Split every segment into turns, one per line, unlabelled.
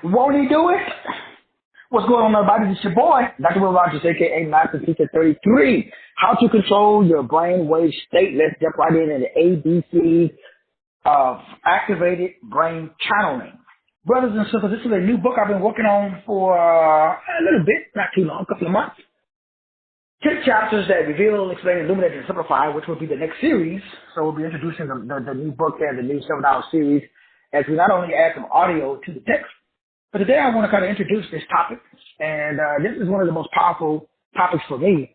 Won't he do it? What's going on, everybody? This is your boy, Dr. Will Rogers, a.k.a. Master Teacher 33. How to control your brainwave state. Let's jump right in the ABC of activated brain channeling. Brothers and sisters, this is a new book I've been working on for a little bit, not too long, a couple of months. 10 chapters that reveal, explain, illuminate, and simplify, which will be the next series. So we'll be introducing the new book and the new 7-hour series as we not only add some audio to the text, but today I want to kind of introduce this topic. And this is one of the most powerful topics for me.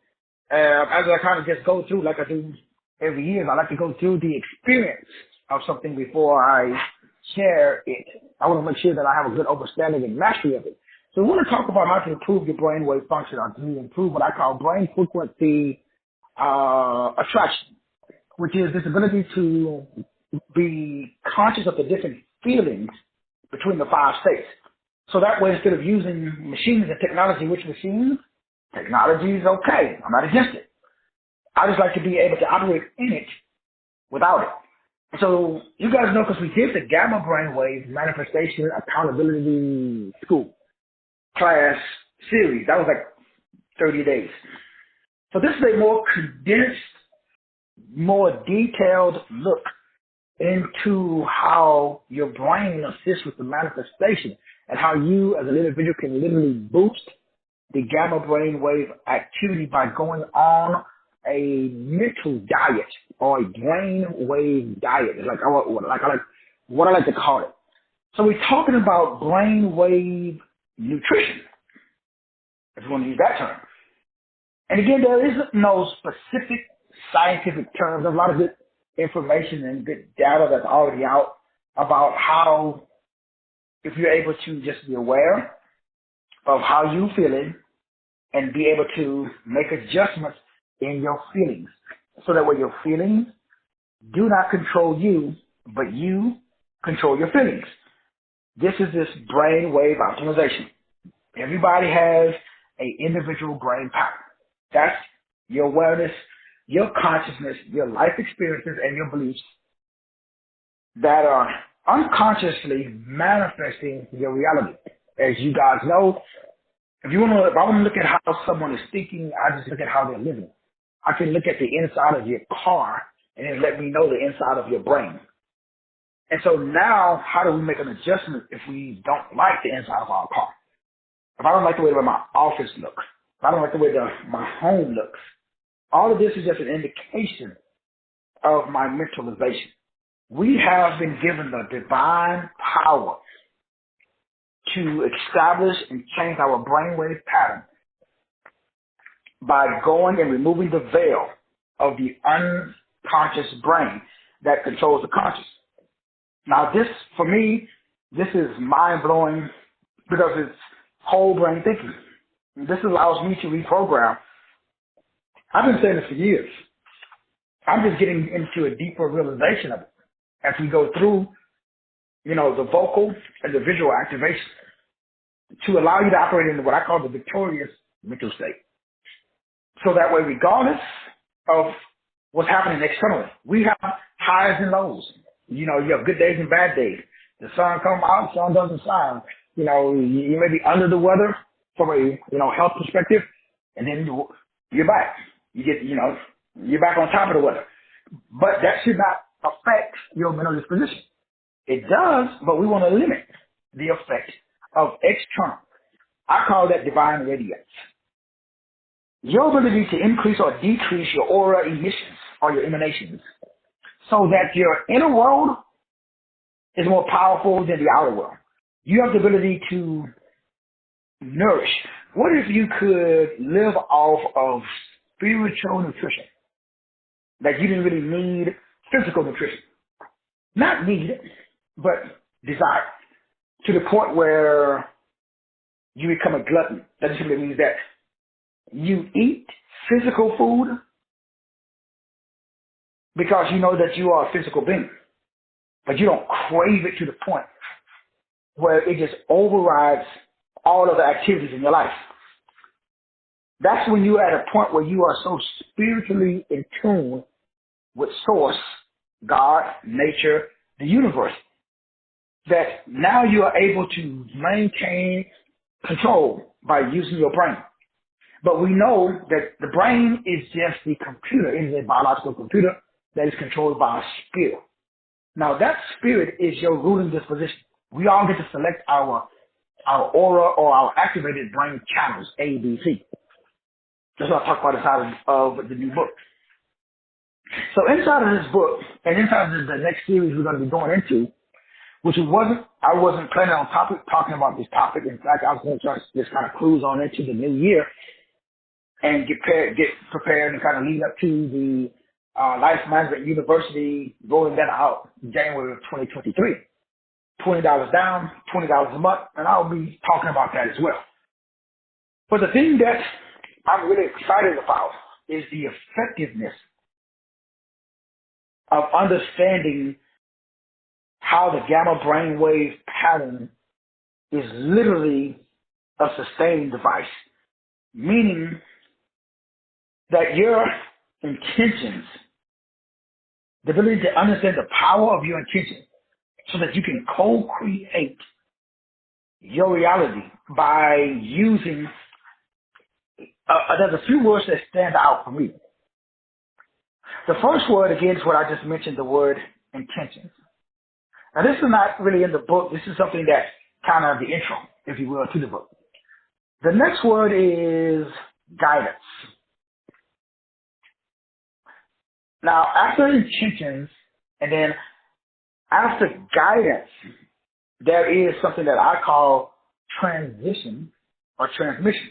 As I kind of just go through, like I do every year, I like to go through the experience of something before I share it. I want to make sure that I have a good understanding and mastery of it. So we want to talk about how to improve your brainwave function, or to improve what I call brain frequency attraction, which is this ability to be conscious of the different feelings between the 5 states. So that way, instead of using machines and technology, which machines? Technology is okay. I'm not against it. I just like to be able to operate in it without it. So you guys know, because we did the gamma brainwave manifestation accountability school class series. That was like 30 days. So this is a more condensed, more detailed look into how your brain assists with the manifestation and how you as an individual can literally boost the gamma brainwave activity by going on a mental diet or a brainwave diet. It's like what I like to call it. So we're talking about brainwave nutrition, if you want to use that term. And again, there is no specific scientific term. There's a lot of good information and good data that's already out about how, if you're able to just be aware of how you're feeling and be able to make adjustments in your feelings, so that way your feelings do not control you, but you control your feelings. This is this brainwave optimization. Everybody has an individual brain pattern. That's your awareness, your consciousness, your life experiences, and your beliefs that are unconsciously manifesting your reality. As you guys know, if I want to look at how someone is thinking, I just look at how they're living. I can look at the inside of your car and it let me know the inside of your brain. And so now, how do we make an adjustment if we don't like the inside of our car? If I don't like the way my office looks, if I don't like the way my home looks, all of this is just an indication of my mentalization. We have been given the divine power to establish and change our brainwave pattern by going and removing the veil of the unconscious brain that controls the conscious. Now this, for me, this is mind-blowing because it's whole brain thinking. This allows me to reprogram. I've been saying this for years. I'm just getting into a deeper realization of it as we go through, the vocal and the visual activation to allow you to operate in what I call the victorious mental state. So that way, regardless of what's happening externally, we have highs and lows. You have good days and bad days. The sun comes out, the sun doesn't shine. You may be under the weather from a health perspective, and then you're back. You're back on top of the weather. But that should not affect your mental disposition. It does, but we want to limit the effect of external. I call that divine radiance. Your ability to increase or decrease your aura emissions or your emanations so that your inner world is more powerful than the outer world. You have the ability to nourish. What if you could live off of spiritual nutrition? That you didn't really need physical nutrition. Not need it, but desire. To the point where you become a glutton. That simply means that you eat physical food because you know that you are a physical being. But you don't crave it to the point where it just overrides all of the activities in your life. That's when you're at a point where you are so spiritually in tune with Source, God, nature, the universe, that now you are able to maintain control by using your brain. But we know that the brain is just the computer. It is a biological computer that is controlled by a spirit. Now that spirit is your ruling disposition. We all get to select our aura or our activated brain channels, A, B, C. That's what I talk about inside of the new book. So inside of this book, and inside of the next series we're going to be going into, which I wasn't planning on talking about this topic. In fact, I was going to just kind of cruise on into the new year and get prepared and kind of lead up to the Life Management University, rolling that out in January of 2023. $20 down, $20 a month, and I'll be talking about that as well. But the thing that I'm really excited about is the effectiveness of understanding how the gamma brainwave pattern is literally a sustaining device, meaning that your intentions, the ability to understand the power of your intention so that you can co-create your reality by using, there's a few words that stand out for me. The first word, again, is what I just mentioned, the word intentions. Now, this is not really in the book. This is something that's kind of the intro, if you will, to the book. The next word is guidance. Now, after intentions and then after guidance, there is something that I call transition or transmission.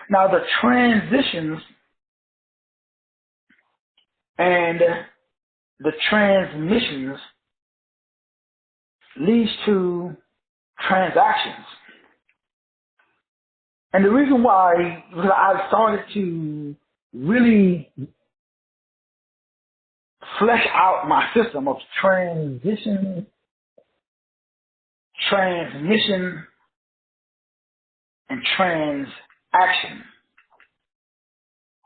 Now, the transitions and the transmissions leads to transactions. And the reason why, because I started to really flesh out my system of transition, transmission, and transaction.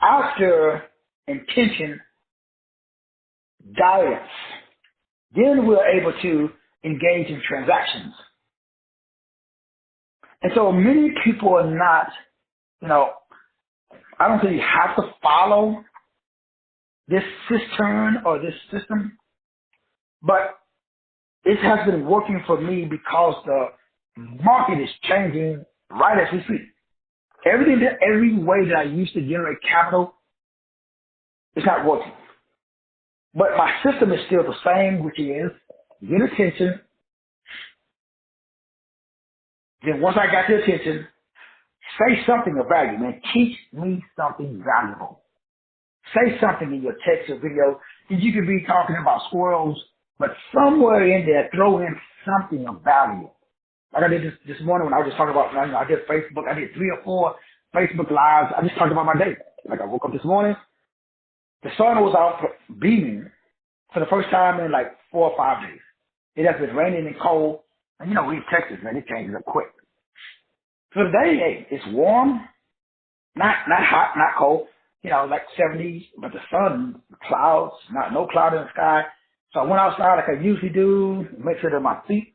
After intention, guidance, then we're able to engage in transactions. And so many people are not, I don't think you have to follow this cistern or this system, but it has been working for me because the market is changing right as we speak. Every way that I used to generate capital is not working. But my system is still the same, which is get attention. Then once I got the attention, say something of value, man. Teach me something valuable. Say something in your text or video. You could be talking about squirrels, but somewhere in there, throw in something of value. Like I did this morning when I was just talking about, I did Facebook. I did 3 or 4 Facebook Lives. I just talked about my day. Like I woke up this morning, the sun was out beaming for the first time in like 4 or 5 days. It has been raining and cold. And we in Texas, man, it changes up quick. So today, hey, it's warm, not hot, not cold, like 70s, but the sun, the clouds, no cloud in the sky. So I went outside like I usually do, make sure that my feet,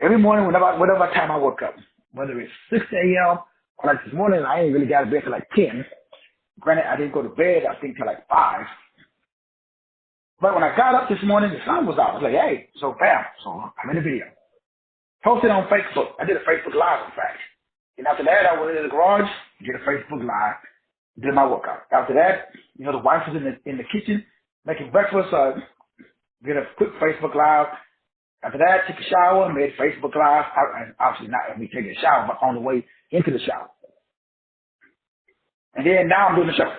every morning, whatever time I wake up, whether it's 6 a.m. or like this morning, I ain't really got to bed till like 10. Granted, I didn't go to bed, I think, till like 5. But when I got up this morning, the sun was out. I was like, hey, so bam. So I'm in the video. Posted on Facebook. I did a Facebook Live, in fact. And after that, I went into the garage, did a Facebook Live, did my workout. After that, the wife was in the kitchen making breakfast. Did a quick Facebook Live. After that, took a shower, made Facebook Live. Obviously not me taking a shower, but on the way into the shower. And then now I'm doing the show.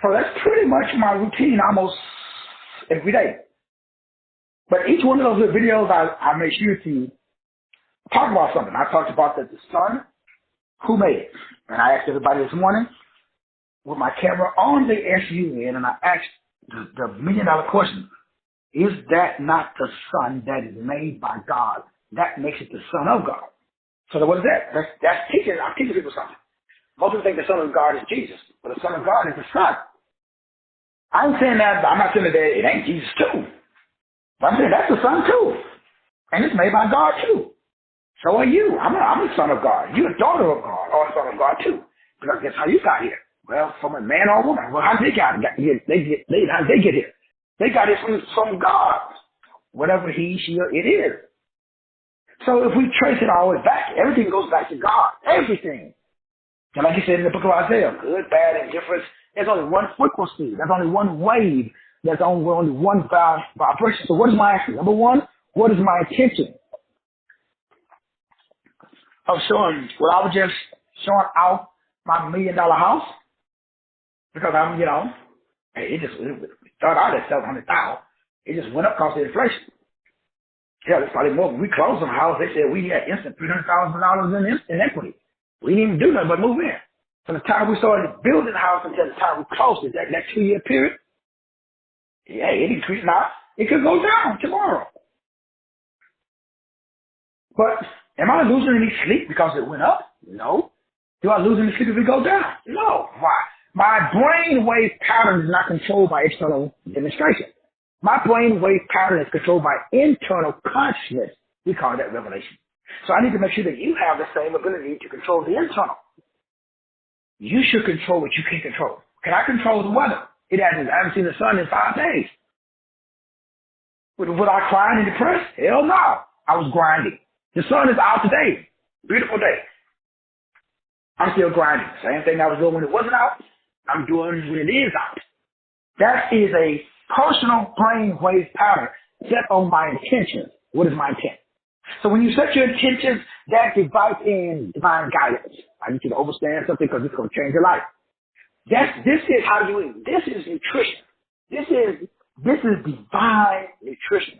So that's pretty much my routine almost every day. But each one of those videos, I make sure to talk about something. I talked about the sun, who made it? And I asked everybody this morning with my camera on the SUN, and I asked the million-dollar question, is that not the sun that is made by God? That makes it the Son of God. So what is that? That's teaching. I'm teaching people something. Most people think the Son of God is Jesus, but the Son of God is the Son. I'm not saying that it ain't Jesus too. But I said, that's the sun too. And it's made by God too. So are you. I'm a son of God. You're a daughter of God or a son of God too. Because that's how you got here. Well, from a man or a woman. Well, how did how did they get here? They got it from God. Whatever he, she, or it is. So if we trace it all the way back, everything goes back to God. Everything. And like you said in the book of Isaiah, good, bad, indifference, there's only one frequency. There's only one wave. There's only one vibration. So what is my action? Number one, what is my intention? Of showing, well, I was just showing out my $1 million house because I'm, hey, it started out at 700,000. It just went up because of inflation. Yeah, it's probably more. We closed on the house. They said we had instant $300,000 in equity. We didn't even do nothing but move in. From the time we started building the house until the time we closed it, that 2-year period, yeah, it increased. Now, it could go down tomorrow. But am I losing any sleep because it went up? No. Do I lose any sleep if it goes down? No. Why? My brain wave pattern is not controlled by external demonstration. My brain wave pattern is controlled by internal consciousness. We call that revelation. So I need to make sure that you have the same ability to control the internal. You should control what you can control. Can I control the weather? I haven't seen the sun in 5 days. Was I crying and depressed? Hell no. I was grinding. The sun is out today. Beautiful day. I'm still grinding. Same thing I was doing when it wasn't out, I'm doing when it is out. That is a personal brain wave pattern set on my intentions. What is my intent? So when you set your intentions, that divides in divine guidance. I need you to understand something because it's going to change your life. This is how you eat. This is nutrition. This is divine nutrition.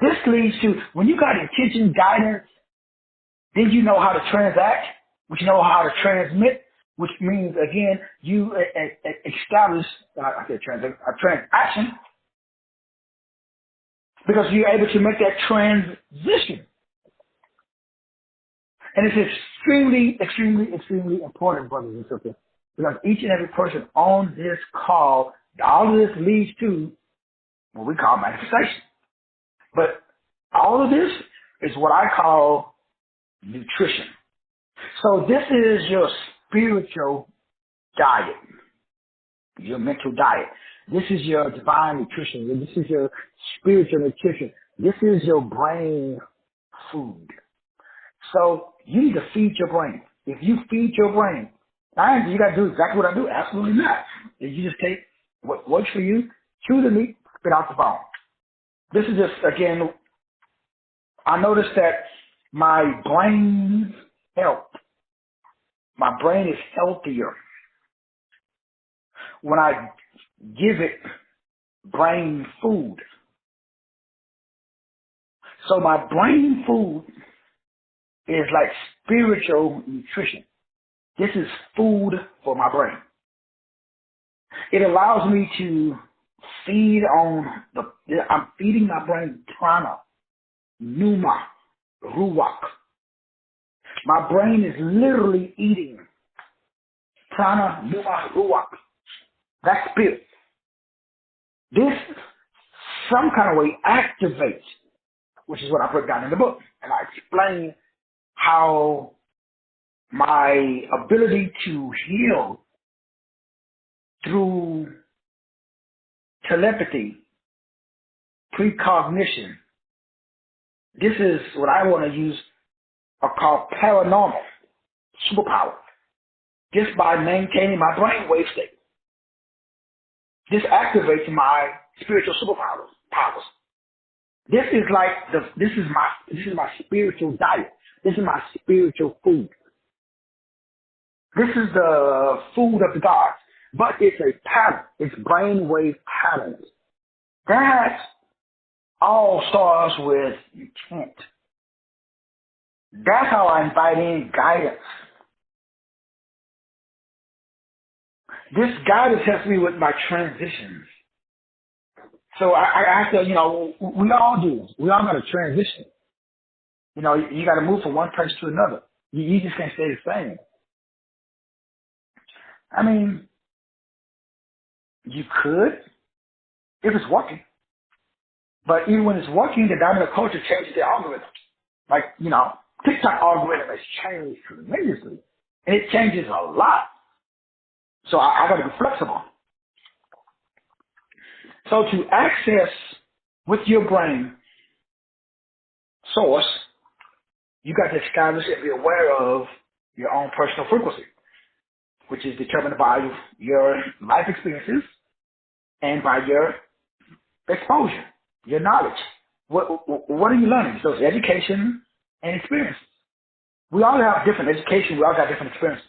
This leads to, when you got intention guidance, then you know how to transact, which you know how to transmit, which means, again, you establish a transaction because you're able to make that transition. And it's extremely, extremely, extremely important, brothers and sisters, because each and every person on this call, all of this leads to what we call manifestation. But all of this is what I call nutrition. So this is your spiritual diet, your mental diet. This is your divine nutrition. This is your spiritual nutrition. This is your brain food. So you need to feed your brain. If you feed your brain, you got to do exactly what I do. Absolutely not. If you just take what works for you, chew the meat, spit out the bone. This is just, again, I noticed that my brain health, my brain is healthier when I give it brain food. So my brain food is like spiritual nutrition. This is food for my brain. It allows me to feed on I'm feeding my brain prana, pneuma, ruach. My brain is literally eating prana, pneuma, ruach. That's spirit. This, some kind of way, activates, which is what I break down in the book. And I explain how my ability to heal through telepathy, precognition, this is what I want to use are called paranormal superpower, just by maintaining my brainwave state. This activates my spiritual powers. This is like this is my spiritual diet. This is my spiritual food. This is the food of the gods, but it's a pattern. It's brainwave patterns. That all starts with intent. That's how I invite in guidance. This guidance helps me with my transitions. So I have to, we all do. We all got to transition. You got to move from one place to another. You just can't stay the same. I mean, you could, if it's working. But even when it's working, the dominant culture changes the algorithm. Like, TikTok algorithm has changed tremendously. And it changes a lot. So I got to be flexible. So to access with your brain source, you got to establish and be aware of your own personal frequency, which is determined by your life experiences and by your exposure, your knowledge. What are you learning? So it's education and experience. We all have different education. We all got different experiences.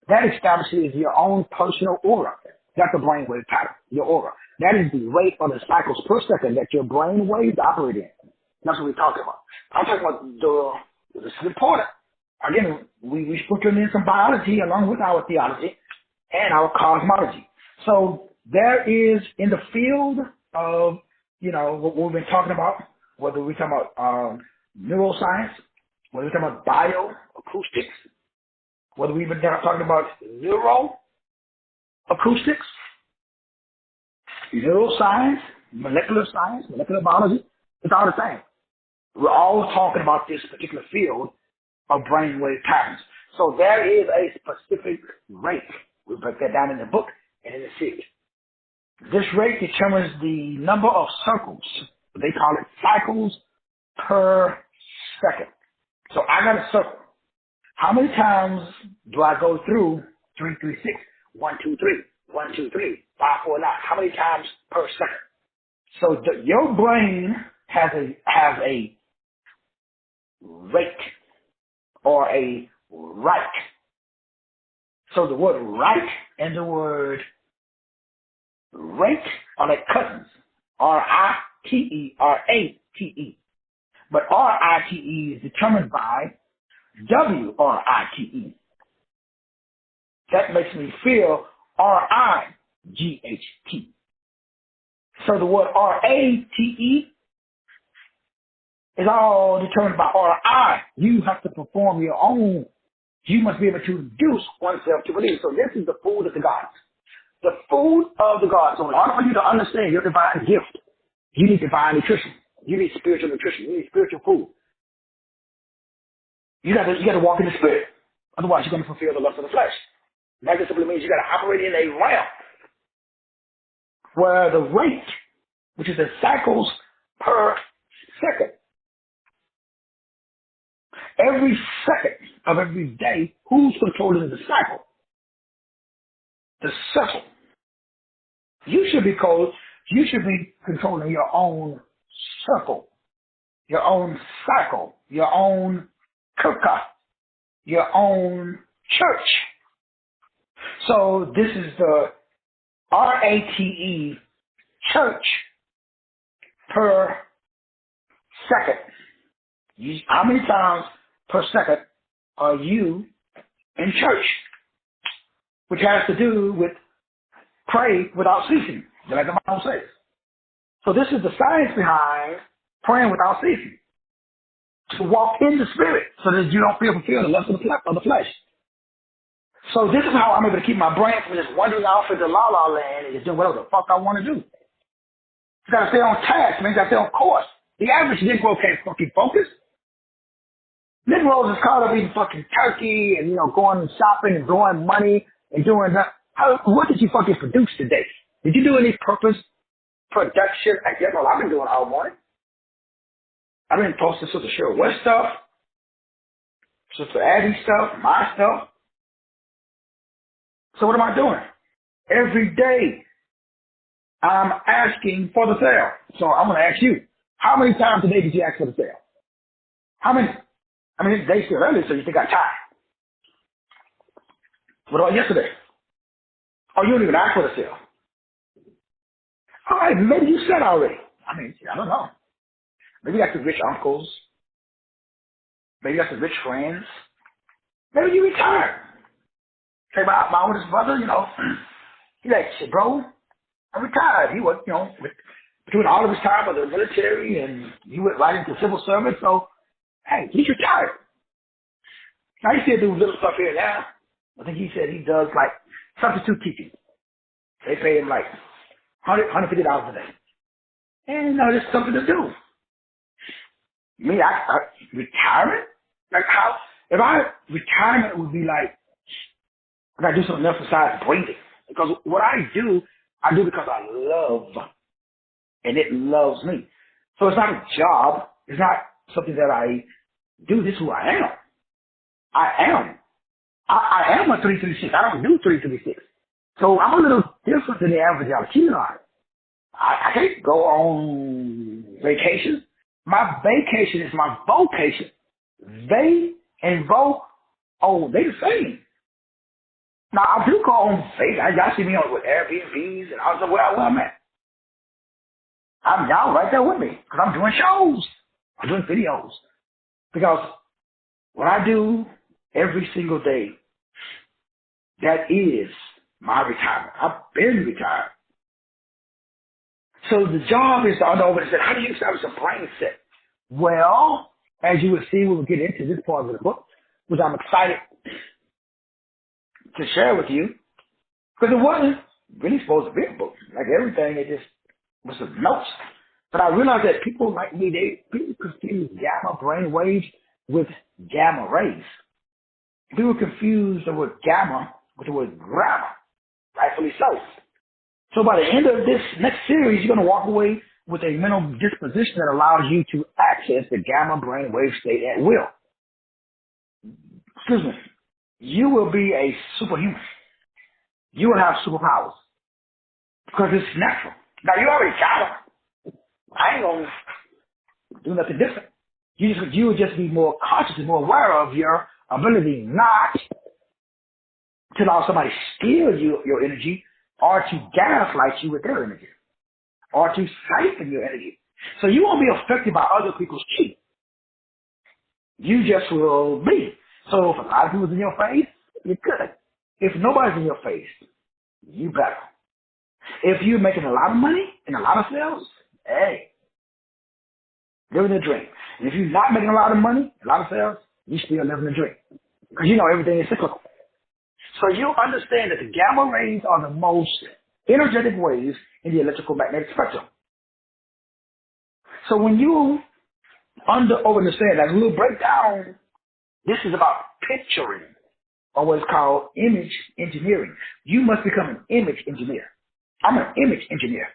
That establishes your own personal aura. That's the brainwave pattern, your aura. That is the rate or the cycles per second that your brain waves operate in. That's what we're talking about. I'm talking about this is important. Again, we sprinkled in some biology along with our theology and our cosmology. So there is in the field of, what we've been talking about, whether we're talking about neuroscience, whether we're talking about bioacoustics, whether we've been talking about neuroacoustics, neuroscience, molecular science, molecular biology, it's all the same. We're all talking about this particular field of brainwave patterns. So there is a specific rate. We break that down in the book and in the series. This rate determines the number of circles. They call it cycles per second. So I got a circle. How many times do I go through 3, 3, 6, 1, 2, 3, 1, 2, 3, 5, 4, 9? How many times per second? So your brain has a rate or a right. So the word right and the word rate are like cousins. R-I-T-E, R-A-T-E. But R-I-T-E is determined by W-R-I-T-E. That makes me feel R-I-G-H-T. So the word R-A-T-E is all determined by R-I. You have to perform your own. You must be able to reduce oneself to believe. So this is the food of the gods. The food of the gods. So in order for you to understand your divine gift, you need divine nutrition. You need spiritual nutrition. You need spiritual food. You got to walk in the spirit. Otherwise, you're going to fulfill the lust of the flesh. That just simply means you got to operate in a realm where the rate, which is the cycles per second, every second of every day, who's controlling the cycle? The circle. You should be controlling your own circle, your own cycle, your own kirka, your own church. So this is the RATE church per second. How many times per second are you in church? Which has to do with pray without ceasing, like the Bible says. So this is the science behind praying without ceasing. To walk in the spirit so that you don't feel fulfilled the lust of the flesh. So this is how I'm able to keep my brain from just wandering off into la-la land and just doing whatever the fuck I want to do. You got to stay on task, man. You got to stay on course. The average Negro can't fucking focus. Negroes is caught up eating fucking turkey and, going shopping and blowing money and doing that. What did you fucking produce today? Did you do any purpose production? That's all I've been doing all morning. I've been posting Sister Cheryl West stuff, Sister Addie stuff, my stuff. So what am I doing? Every day, I'm asking for the sale. So I'm going to ask you, how many times a day did you ask for the sale? How many? I mean, they still early, so you think I tired. What about yesterday? Oh, you didn't even ask for the sale. All right, maybe you said already. I mean, I don't know. Maybe you got some rich uncles. Maybe you got some rich friends. Maybe you retired. Say, my oldest brother, he like, shit, bro, I'm retired. He was, between all of his time of the military and he went right into civil service. So, hey, he's retired. Now, he still do little stuff here and there. I think he said he does, like, substitute teaching. They pay him, like, $150 a day. And there's something to do. Me, retirement? Like how, if retirement would be like, I gotta do something else besides breathing. Because what I do because I love, and it loves me. So it's not a job. It's not something that I do. This is who I am. I am. I am a 336. I don't do 336. So I'm a little different than the average Latino. I can't go on vacation. My vacation is my vocation. They and vote, oh, they the same. Now, I do go on vacation. Y'all see me on with Airbnbs, and I was like, where I'm at. Y'all right there with me, because I'm doing shows. I'm doing videos. Because what I do every single day, that is my retirement. I've been retired. So the job is to understand, how do you establish a brain set? Well, as you will see, we will get into this part of the book, which I'm excited to share with you, because it wasn't really supposed to be a book. Like everything, it just was some notes. But I realized that people like me, people confuse gamma brain waves with gamma rays. People confuse the word gamma with the word grammar, rightfully so. So by the end of this next series, you're going to walk away with a mental disposition that allows you to access the gamma brain wave state at will. Excuse me. You will be a superhuman. You will have superpowers because it's natural. Now, you already got them. I ain't going to do nothing different. You will just be more conscious and more aware of your ability not to allow somebody steal your energy or to gaslight you with their energy or to siphon your energy. So you won't be affected by other people's cheating. You just will be. So if a lot of people's in your face, you're good. If nobody's in your face, you better. If you're making a lot of money and a lot of sales, hey, living the dream. And if you're not making a lot of money, a lot of sales, you still living the dream. Because you know everything is cyclical. So you understand that the gamma rays are the most energetic waves in the electrical magnetic spectrum. So when you understand that, we'll break down, this is about picturing, or what's called image engineering. You must become an image engineer. I'm an image engineer.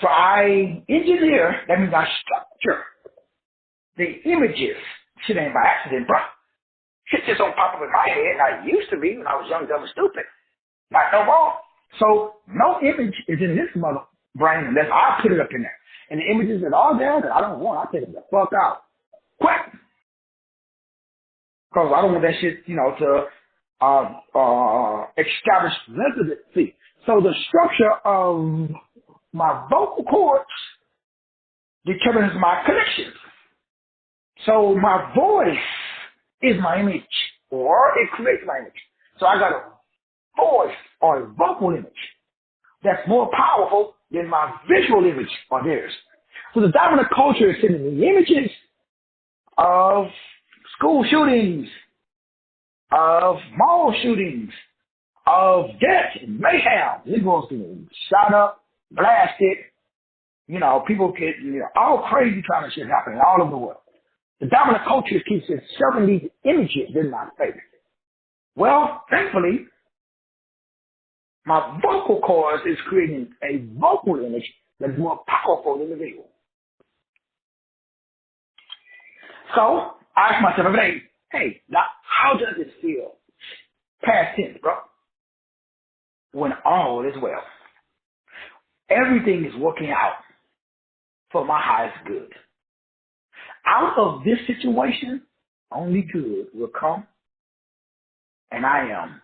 So I engineer, that means I structure the images. Shit ain't by accident, bro. Shit just don't pop up in my head like it used to be when I was young, dumb, and stupid. Not no more. So no image is in this mother brain unless I put it up in there. And the images that are there that I don't want, I take them the fuck out. Quick! Because I don't want that shit, to establish residency. So the structure of my vocal cords determines my connections. So my voice is my image, or it creates my image. So I got a voice or a vocal image that's more powerful than my visual image or theirs. So the dominant culture is sending me images of school shootings, of mall shootings, of death and mayhem. Negroes getting shot up, blasted. People get, all crazy kind of shit happening all over the world. The dominant culture keeps shoving these images in my face. Well, thankfully, my vocal cords is creating a vocal image that is more powerful than the visual. So, I ask myself every day, hey, now, how does it feel? Past tense, bro. When all is well. Everything is working out for my highest good. Out of this situation, only good will come, and I am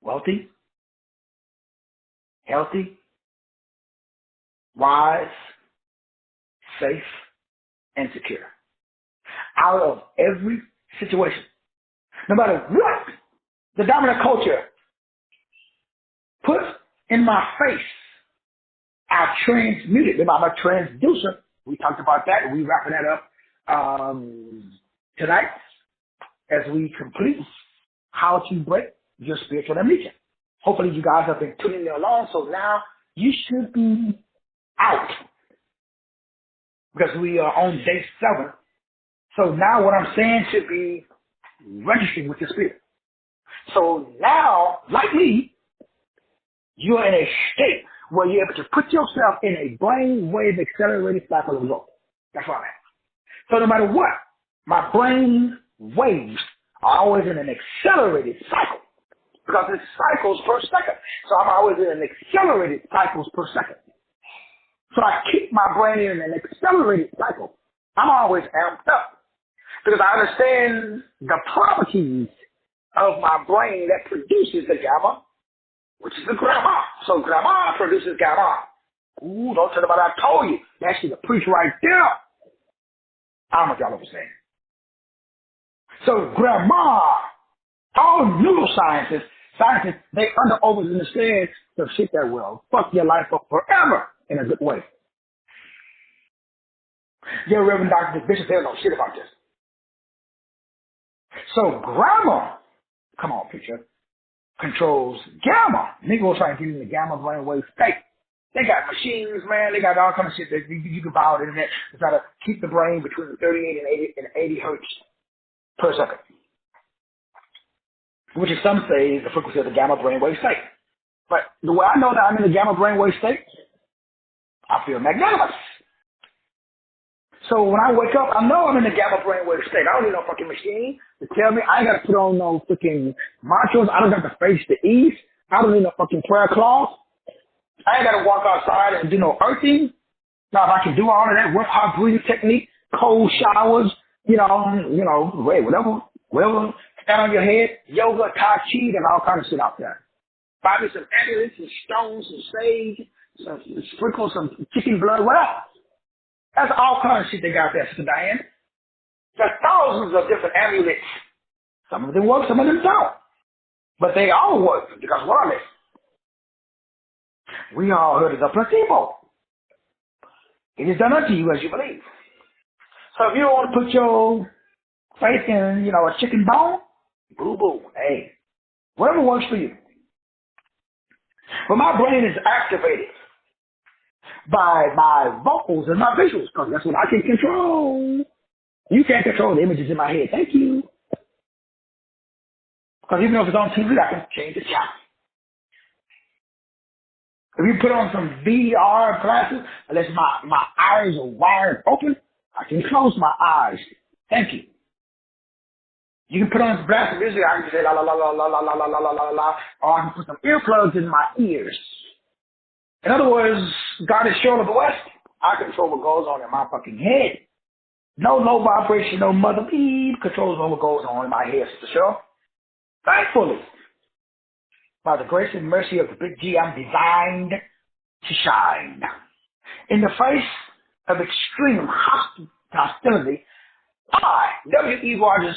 wealthy, healthy, wise, safe, and secure. Out of every situation, no matter what the dominant culture puts in my face, I transmute it. Remember, I'm a transducer. We talked about that. We wrapping that up tonight as we complete how to break your spiritual amnesia. Hopefully you guys have been tuning me along, so now you should be out because we are on day 7. So now what I'm saying should be registering with your spirit. So now, like me, you're in a state where you're able to put yourself in a brainwave accelerated cycle of growth. That's what I'm at. So no matter what, my brain waves are always in an accelerated cycle because it's cycles per second. So I'm always in an accelerated cycles per second. So I keep my brain in an accelerated cycle. I'm always amped up because I understand the properties of my brain that produces the gamma, which is the grandma. So grandma produces gamma. Ooh, don't tell about I told you. That's the preach right there. I don't know if y'all understand. So grandma, all neuroscientists, scientists, they understand the shit that will fuck your life up forever in a good way. Your Reverend Dr. Bishop, they don't know shit about this. So grandma, come on, preacher, controls gamma. Niggas trying to get in the gamma brainwave state. They got machines, man. They got all kind of shit that you can buy on the internet to try to keep the brain between 38 and 80 hertz per second, which is some say is the frequency of the gamma brainwave state. But the way I know that I'm in the gamma brainwave state, I feel magnanimous. So when I wake up, I know I'm in the gamma brainwave state. I don't need no fucking machine to tell me. I ain't got to put on no fucking mantras. I don't got to face the east. I don't need no fucking prayer cloth. I ain't got to walk outside and do no earthing. Now, if I can do all of that, work hard breathing technique, cold showers, whatever, stand on your head, yoga, tai chi, and all kind of shit out there. Buy me some amulets, some stones, some sage, sprinkle some chicken blood, whatever. That's all kind of shit they got there, Sister Diane. There's thousands of different amulets. Some of them work, some of them don't. But they all work because what are they? We all heard of the placebo. It is done unto you as you believe. So if you don't want to put your faith in, a chicken bone, boo-boo, hey, whatever works for you. But my brain is activated by my vocals and my visuals because that's what I can control. You can't control the images in my head. Thank you. Because even though if it's on TV, I can change the channel. If you put on some VR glasses, unless my eyes are wide open, I can close my eyes. Thank you. You can put on some glasses, visually, I can say la la la la la la la la la la la la, or I can put some earplugs in my ears. In other words, God is short of the West. I control what goes on in my fucking head. No low vibration, no mother bead controls what goes on in my head, Sister Cheryl. Thankfully, by the grace and mercy of the big G, I'm designed to shine. In the face of extreme hostility, W.E. Rogers,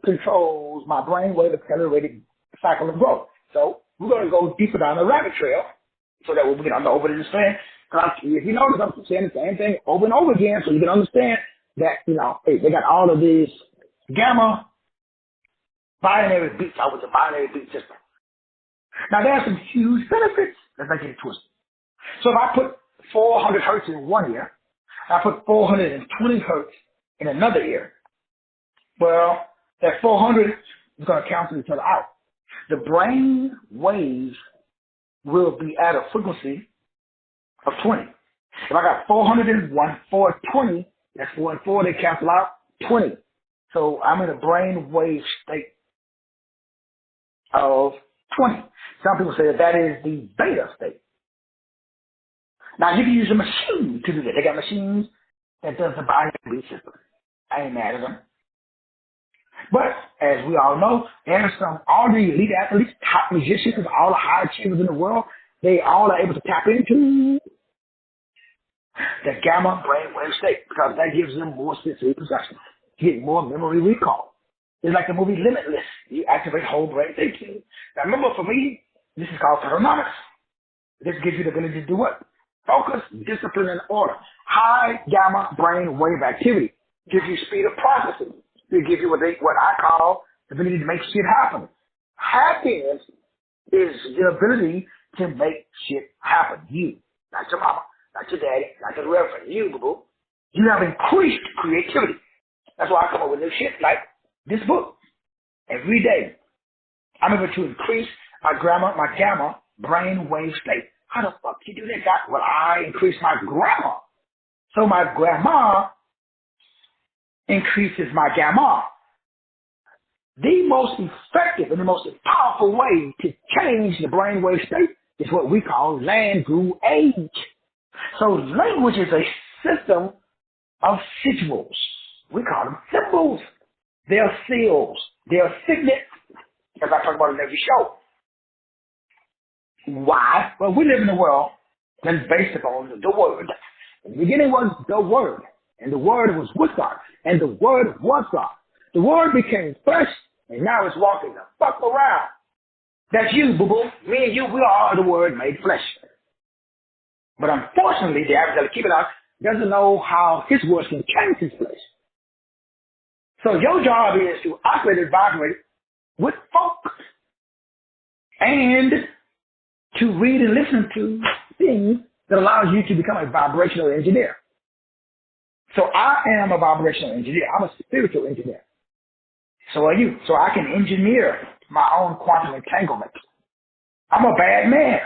controls my brainwave accelerated cycle of growth. So we're going to go deeper down the rabbit trail so that we can understand. If you notice, I'm saying the same thing over and over again so you can understand that, hey, they got all of these gamma binary beats out with the binary beat system. Now, there are some huge benefits. Let's not get it twisted. So if I put 400 hertz in one ear, I put 420 hertz in another ear, well, that 400 is going to cancel each other out. The brain waves will be at a frequency of 20. If I got 401, 420, that's 4 and 4, they cancel out 20. So I'm in a brain wave state of 20. Some people say that is the beta state. Now, you can use a machine to do that. They got machines that does the binary system. I ain't mad at them. But, as we all know, there's all the elite athletes, top musicians, all the high achievers in the world, they all are able to tap into the gamma brainwave state because that gives them more sensory perception, get more memory recall. It's like the movie Limitless. You activate whole brain thinking. Now remember, for me, this is called autonomics. This gives you the ability to do what? Focus, discipline, and order. High gamma brain wave activity gives you speed of processing. It gives you what I call the ability to make shit happen. Happiness is the ability to make shit happen. You, not your mama, not your daddy, not your reverend. You, boo-boo. You have increased creativity. That's why I come up with new shit like this book. Every day, I'm able to increase my gamma brain wave state. How the fuck you do that, Doc? Well, I increase my grammar. So my grammar increases my gamma. The most effective and the most powerful way to change the brainwave state is what we call language. So language is a system of sigils. We call them symbols. They are seals. They are signets, as I talk about in every show. Why? Well, we live in a world that is based upon the word. In the beginning was the word, and the word was with God, and the word was God. The word became flesh, and now it's walking the fuck around. That's you, boo-boo. Me and you, we are the word made flesh. But unfortunately, the average keep it out doesn't know how his words can change his flesh. So your job is to operate and vibrate with focus and to read and listen to things that allows you to become a vibrational engineer. So I am a vibrational engineer. I'm a spiritual engineer. So are you. So I can engineer my own quantum entanglement. I'm a bad man.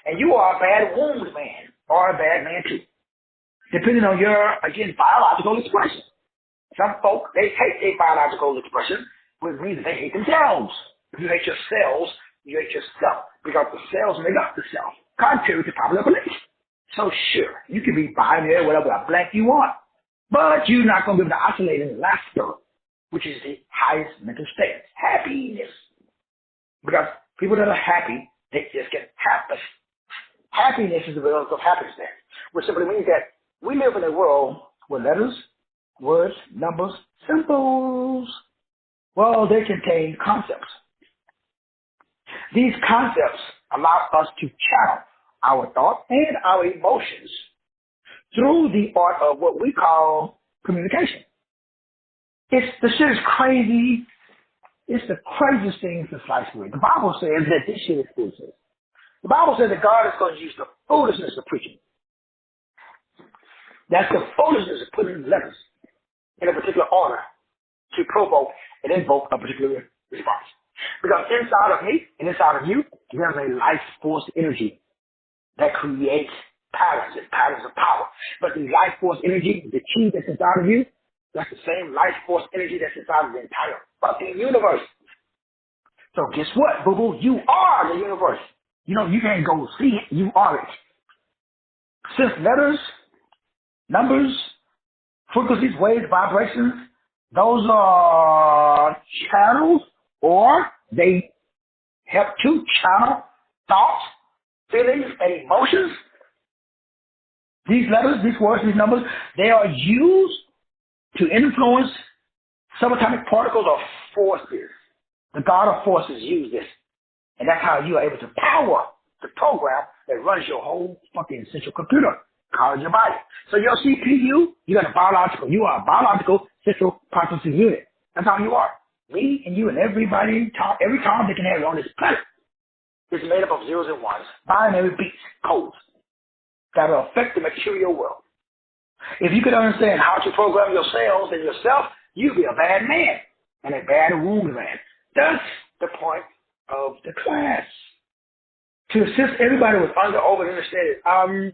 And you are a bad wound man or a bad man too. Depending on your, again, biological expression. Some folk, they hate their biological expression, which means that they hate themselves. If you hate your cells, you hate yourself. Because the cells make up the self, contrary to popular belief. So sure, you can be binary, whatever blank you want. But you're not going to be able to oscillate in laughter, which is the highest mental state. Happiness. Because people that are happy, they just get happy. Happiness is the result of happiness there. Which simply means that we live in a world where letters, words, numbers, symbols, well, they contain concepts. These concepts allow us to channel our thoughts and our emotions through the art of what we call communication. The shit is crazy. It's the craziest thing since sliced bread. The Bible says that this shit is foolishness. The Bible says that God is going to use the foolishness of preaching. That's the foolishness of putting letters in a particular order to provoke and invoke a particular response. Because inside of me and inside of you, there's a life force energy that creates patterns and patterns of power. But the life force energy, the chi that's inside of you, that's the same life force energy that's inside of the entire fucking universe. So guess what, boo-boo? You are the universe. You know, you can't go see it. You are it. Since letters, numbers, frequencies, waves, vibrations, those are channels, or they help to channel thoughts, feelings, and emotions. These letters, these words, these numbers, they are used to influence subatomic particles or forces. The God of forces use this. And that's how you are able to power the program that runs your whole fucking central computer called your body. So your CPU, you are a biological central processing unit. That's how you are. Me and you and everybody, every Tom, Dick, and Harry on this planet is made up of zeros and ones, binary beats, codes that will affect the material world. If you could understand how to program your cells and yourself, you'd be a bad man and a bad wound man. That's the point of the class. To assist everybody with over understanding.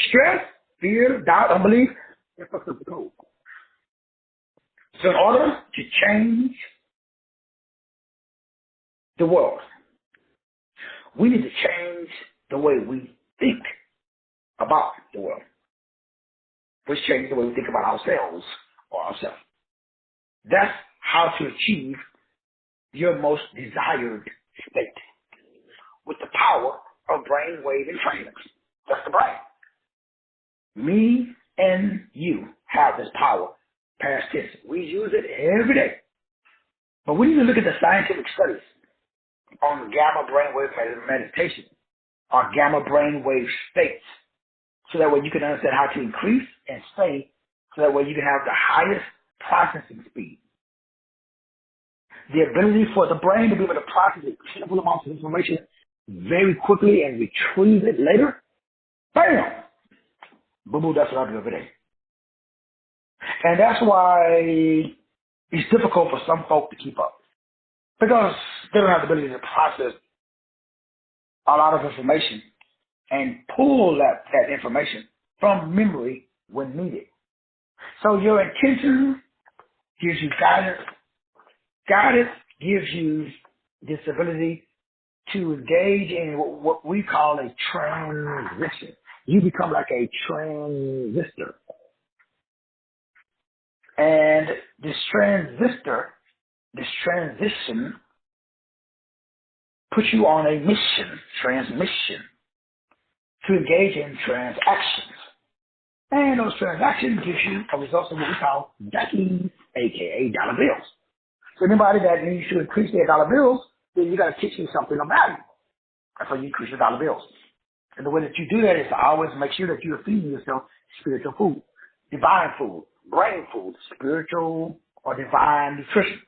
Stress, fear, doubt, unbelief, that fucks up the code. So in order to change the world, we need to change the way we think about the world. Which changes the way we think about ourselves or ourselves. That's how to achieve your most desired state with the power of brainwave entrainment. That's the brain. Me and you have this power, past tense. We use it every day. But we need to look at the scientific studies on gamma brainwave meditation or gamma brainwave states so that way you can understand how to increase and stay so that way you can have the highest processing speed. The ability for the brain to be able to process incredible amounts of information very quickly and retrieve it later. Bam! Boo-boo, that's what I do every day. And that's why it's difficult for some folk to keep up because they don't have the ability to process a lot of information and pull that information from memory when needed. So your intention gives you guidance. Guidance gives you this ability to engage in what we call a transition. You become like a transistor. And this transition puts you on a transmission, to engage in transactions. And those transactions give you a result of what we call duckies, aka dollar bills. So anybody that needs to increase their dollar bills, then you got to teach you something of value. That's how you increase your dollar bills. And the way that you do that is to always make sure that you're feeding yourself spiritual food, divine food, brain food, spiritual or divine nutrition.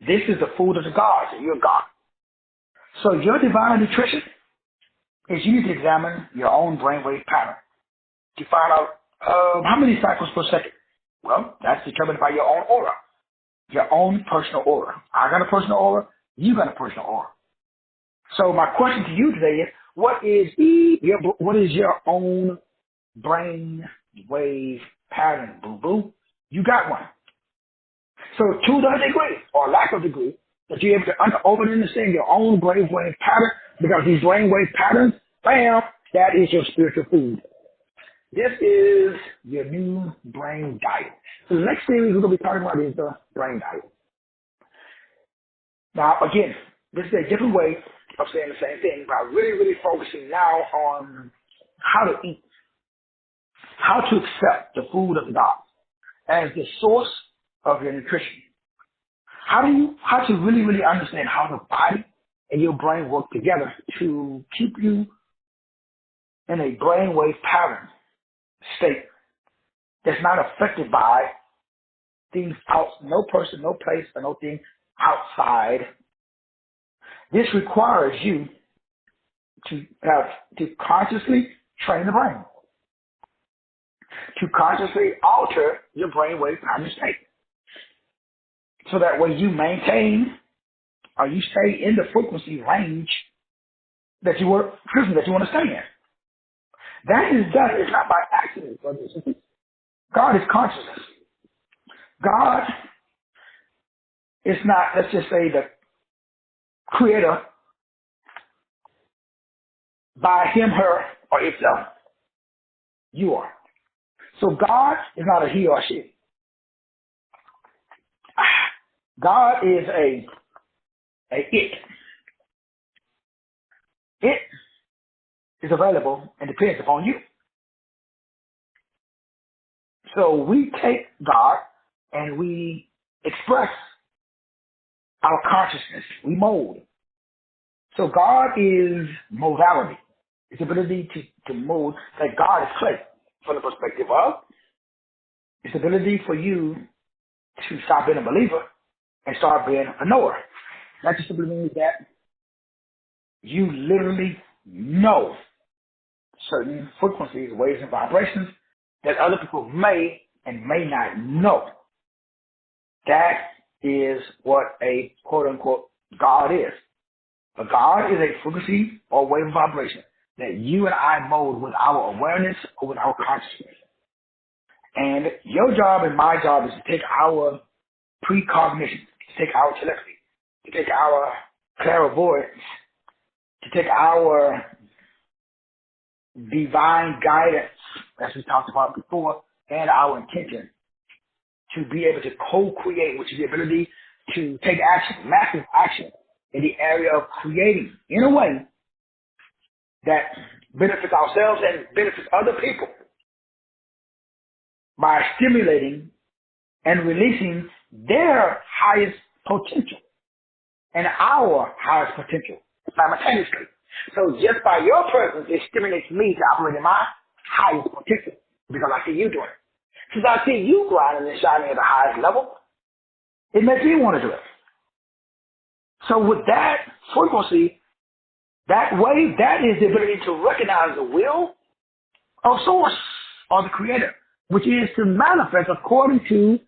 This is the food of the gods, and you're God. So your divine nutrition is you need to examine your own brainwave pattern to find out how many cycles per second. Well, that's determined by your own aura, your own personal aura. I got a personal aura. You got a personal aura. So my question to you today is, what is your own brain wave pattern, boo-boo? You got one. So to the degree or lack of degree that you're able to open and understand your own brain wave pattern, because these brain wave patterns, bam, that is your spiritual food. This is your new brain diet. So the next series we're going to be talking about is the brain diet. Now, again, this is a different way of saying the same thing, but really, really focusing now on how to eat, how to accept the food of the gods as the source of your nutrition. How to really, really understand how the body and your brain work together to keep you in a brainwave pattern state that's not affected by things out, no person, no place, or no thing outside. This requires you to consciously train the brain, to consciously alter your brainwave pattern state, so that way you maintain or you stay in the frequency range that you want to stay in. That is done. It's not by accident, brothers and sisters. God is consciousness. God is not, let's just say, the creator by him, her, or itself. You are. So God is not a he or she. God is a it. It is available and depends upon you. So we take God and we express our consciousness. We mold. So God is modality. It's the ability to mold, that God is clay from the perspective of its ability for you to stop being a believer and start being a knower. That just simply means that you literally know certain frequencies, waves, and vibrations that other people may and may not know. That is what a quote-unquote God is. A God is a frequency or wave of vibration that you and I mold with our awareness or with our consciousness. And your job and my job is to take our precognition, to take our telepathy, to take our clairvoyance, to take our divine guidance, as we talked about before, and our intention to be able to co-create, which is the ability to take action, massive action, in the area of creating in a way that benefits ourselves and benefits other people by stimulating and releasing their highest potential and our highest potential simultaneously. So just by your presence, it stimulates me to operate in my highest potential because I see you doing it. Since I see you grinding and shining at the highest level, it makes me want to do it. So with that frequency, that wave, that is the ability to recognize the will of source or the creator which is to manifest according to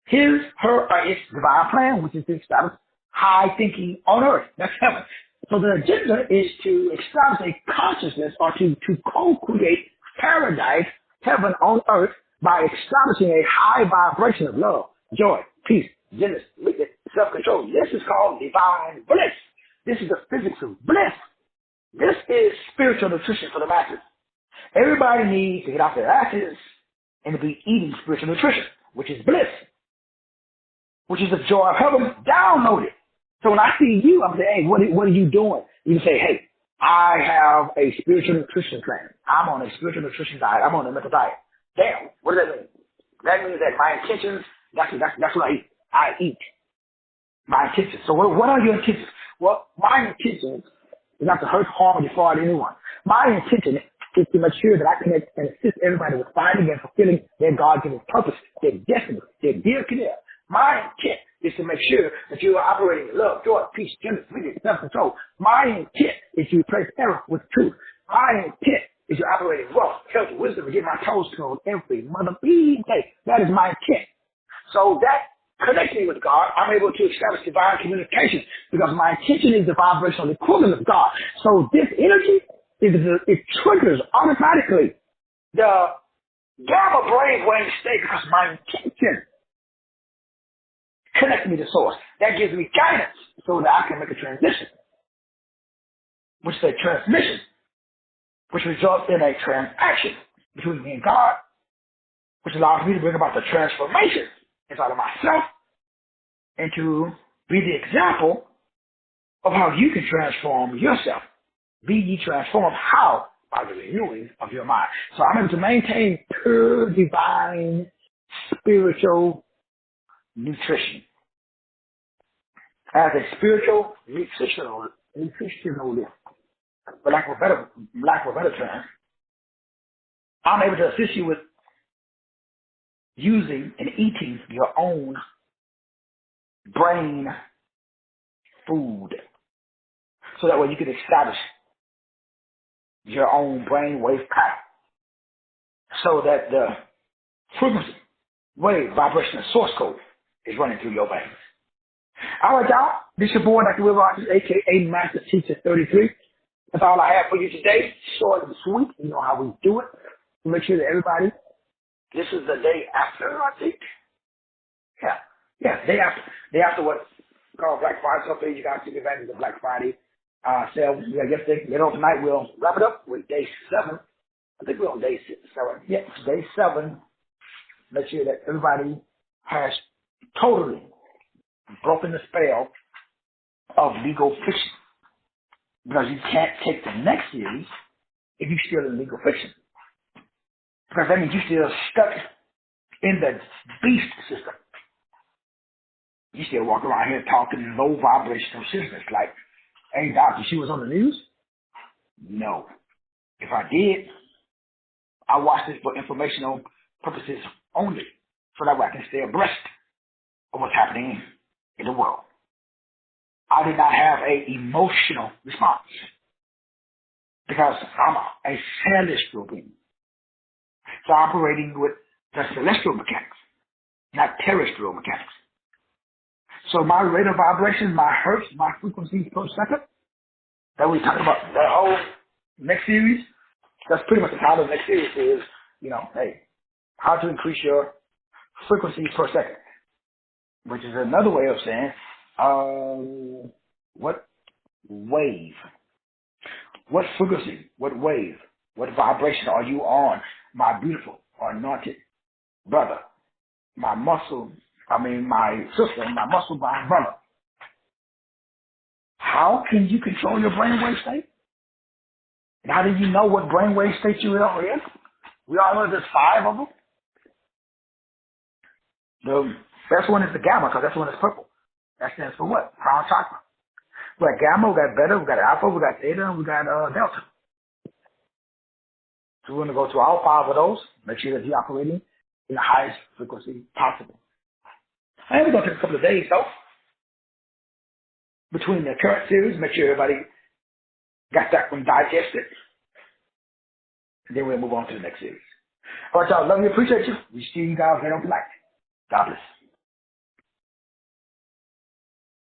his, her, or its divine plan, which is to establish high thinking on earth. That's heaven. So the agenda is to establish a consciousness or to co-create paradise, heaven on earth, by establishing a high vibration of love, joy, peace, gentleness, meekness, self-control. This is called divine bliss. This is the physics of bliss. This is spiritual nutrition for the masses. Everybody needs to get off their asses and to be eating spiritual nutrition, which is bliss, which is the joy of heaven downloaded. So when I see you, I'm saying, hey, what are you doing? You say, hey, I have a spiritual nutrition plan. I'm on a spiritual nutrition diet. I'm on a mental diet. Damn, what does that mean? That means that my intentions, that's what I eat. I eat. My intentions. So what are your intentions? Well, my intention is not to hurt, harm, or defraud anyone. My intention is to make sure that I connect and assist everybody with finding and fulfilling their God-given purpose, their destiny, their dear career. My intent is to make sure that you are operating in love, joy, peace, gentleness, meekness, self-control. My intent is to replace error with truth. My intent is to operate in wealth, health, wisdom, and get my toes curled every mother-being day. That is my intent. So that connects me with God. I'm able to establish divine communication because my intention is the vibrational equivalent of God. So this energy, it triggers automatically the gamma brainwave state because my intention connects me to source. That gives me guidance so that I can make a transition, which is a transmission, which results in a transaction between me and God, which allows me to bring about the transformation inside of myself and to be the example of how you can transform yourself. Be ye transformed. How? By the renewing of your mind. So I'm able to maintain pure, divine, spiritual nutrition. As a spiritual nutritionalist, for lack of a better term, I'm able to assist you with using and eating your own brain food. So that way you can establish your own brain wave pattern. So that the frequency, wave, vibration, and source code is running through your veins. All right, y'all. This is your boy, Dr. Will Rogers, a.k.a. Master Teacher 33. That's all I have for you today. Short and sweet. You know how we do it. Make sure that everybody, this is the day after, I think. Yeah, day after. Day after what's called Black Friday. So please, you guys take advantage of Black Friday sale. Yeah, yesterday, later on tonight, we'll wrap it up with day 7. I think we're on day 7. Yeah, day 7. Make sure that everybody has totally broken the spell of legal fiction. Because you can't take the next series if you're still in legal fiction. Because that means you're still stuck in the beast system. You still walk around here talking low vibrational systems like, hey, doctor, she was on the news? No. If I did, I watch this for informational purposes only. So that way I can stay abreast of what's happening in the world. I did not have an emotional response because I'm a celestial being. So operating with the celestial mechanics, not terrestrial mechanics. So my rate of vibration, my hertz, my frequencies per second, that we talk about the whole next series, that's pretty much the title of the next series is, hey, how to increase your frequencies per second, which is another way of saying, what wave, what frequency, what wave, what vibration are you on, my beautiful anointed brother, my sister, my muscle-bound brother? How can you control your brainwave state? And how do you know what brainwave state you are in? We all know there's 5 of them. The best one is the gamma, because that's the one that's purple. That stands for what? Crown chakra. We got gamma, we got beta, we got alpha, we got theta, and we got delta. So we're going to go to all 5 of those. Make sure that you're operating in the highest frequency possible. And we're going to take a couple of days, though, between the current series. Make sure everybody got that one digested. And then we'll move on to the next series. All right, y'all. Love you. Appreciate you. We see you guys later tonight. God bless.